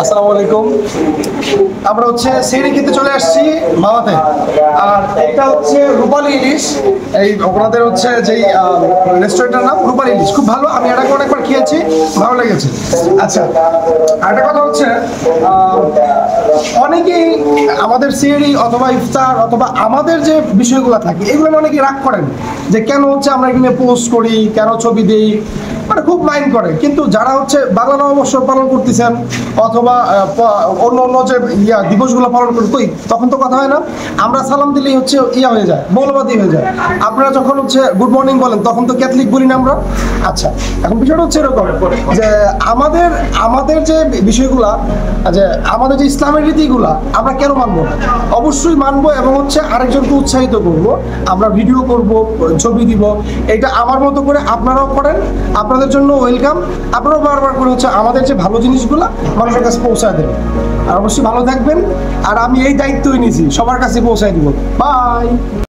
আসসালামু আলাইকুম। আমরা হচ্ছে সেহরি খেতে চলে আসছি মাওয়াতে। আর এটা হচ্ছে রূপালী ইলিশ। এই ওনাদের হচ্ছে যেই রেস্টুরেন্টের নাম রূপালী ইলিশ, খুব ভালো। আমি এটাকে অনেকবার খেয়েছি, ভালো লেগেছে। আচ্ছা, আরেকটা কথা হচ্ছে অনেকেই আমাদের সেহরি অথবা ইফতার অথবা আমাদের যে বিষয়গুলো থাকে এগুলো অনেকেই রাগ করেন যে কেন হচ্ছে আমরা এখানে পোস্ট করি, কেন ছবি দিই, মানে খুব মাইন্ড করে। কিন্তু যারা হচ্ছে বাংলা নববর্ষ পালন করতেছেন অথবা অন্য অন্য যে দিবসগুলো পালন করি, তখন তো কথা হয় না। আমরা সালাম দিলেই হচ্ছে হয়ে যায়, মৌলবাদী হয়ে যায়। আপনারা যখন হচ্ছে গুড মর্নিং বলেন তখন তো ক্যাথলিক বলি না আমরা। আচ্ছা, এখন বিষয়টা হচ্ছে এরকম যে আমাদের যে বিষয়গুলা, যে আমাদের যে ইসলামের রীতিগুলা আমরা কেন মানবো না? অবশ্যই মানবো, এবং হচ্ছে আরেকজনকে উৎসাহিত করব। আমরা ভিডিও করব, ছবি দিব, এটা আমার মতো করে আপনারাও করেন, আপনাদের জন্য ওয়েলকাম। আপনারাও বারবার করে হচ্ছে আমাদের যে ভালো জিনিসগুলো মানুষের কাছে পৌঁছায় দেবেন। আর অবশ্যই ভালো থাকবেন। আর আমি এই দায়িত্বই নিয়েছি, সবার কাছে পৌঁছায় দিব। বাই।